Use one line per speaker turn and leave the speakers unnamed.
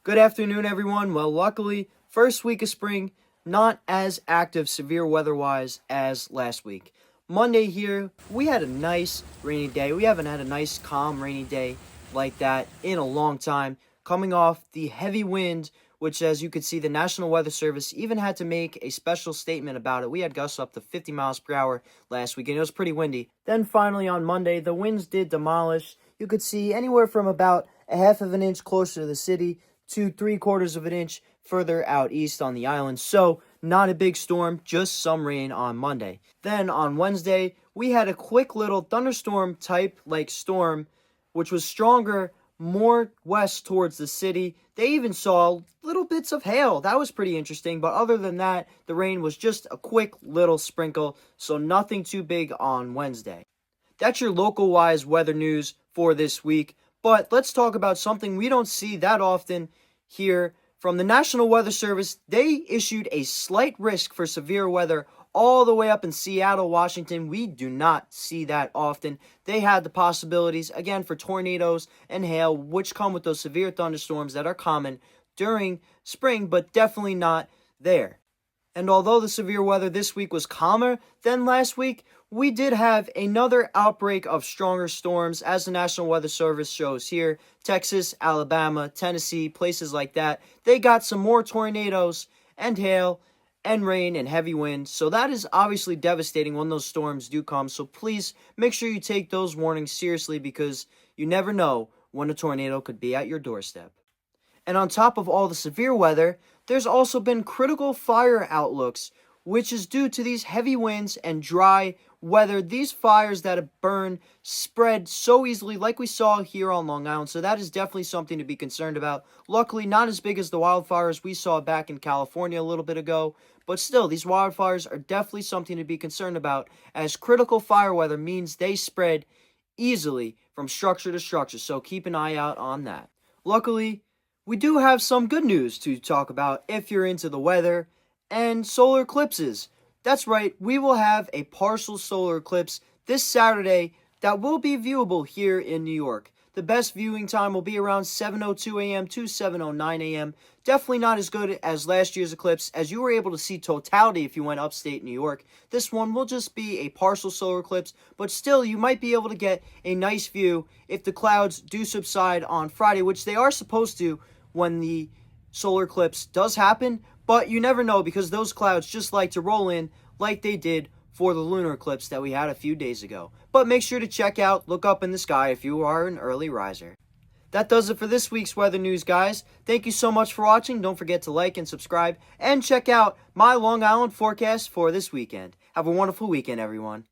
Good afternoon, everyone. Well, luckily, first week of spring, not as active severe weather-wise as last week. Monday here, we had a nice rainy day. We haven't had a nice, calm, rainy day like that in a long time. Coming off the heavy wind, which, as you could see, the National Weather Service even had to make a special statement about it. We had gusts up to 50 miles per hour last week, and it was pretty windy. Then finally on Monday, the winds did demolish. You could see anywhere from about a half of an inch closer to the city to 3/4 of an inch further out east on the island. So, not a big storm, just some rain on Monday. Then on Wednesday, we had a quick little thunderstorm type like storm, which was stronger more west towards the city. They even saw little bits of hail. That was pretty interesting. But other than that, the rain was just a quick little sprinkle. So nothing too big on Wednesday. That's your local-wise weather news for this week. But let's talk about something we don't see that often here from the National Weather Service. They issued a slight risk for severe weather all the way up in Seattle, Washington. We do not see that often. They had the possibilities, again, for tornadoes and hail, which come with those severe thunderstorms that are common during spring, but definitely not there. And although the severe weather this week was calmer than last week, we did have another outbreak of stronger storms, as the National Weather Service shows here. Texas, Alabama, Tennessee, places like that. They got some more tornadoes and hail and rain and heavy winds. So that is obviously devastating when those storms do come. So please make sure you take those warnings seriously, because you never know when a tornado could be at your doorstep. And on top of all the severe weather, there's also been critical fire outlooks, which is due to these heavy winds and dry weather. These fires that burn spread so easily, like we saw here on Long Island. So that is definitely something to be concerned about. Luckily, not as big as the wildfires we saw back in California a little bit ago. But still, these wildfires are definitely something to be concerned about, as critical fire weather means they spread easily from structure to structure. So keep an eye out on that. Luckily, we do have some good news to talk about if you're into the weather and solar eclipses. That's right, we will have a partial solar eclipse this Saturday that will be viewable here in New York. The best viewing time will be around 7:02 a.m. to 7:09 a.m. Definitely not as good as last year's eclipse, as you were able to see totality if you went upstate New York. This one will just be a partial solar eclipse, but still you might be able to get a nice view if the clouds do subside on Friday, which they are supposed to when the solar eclipse does happen, but you never know, because those clouds just like to roll in like they did for the lunar eclipse that we had a few days ago. But make sure to check out, look up in the sky if you are an early riser. That does it for this week's weather news, guys. Thank you so much for watching. Don't forget to like and subscribe, and check out my Long Island forecast for this weekend. Have a wonderful weekend, everyone.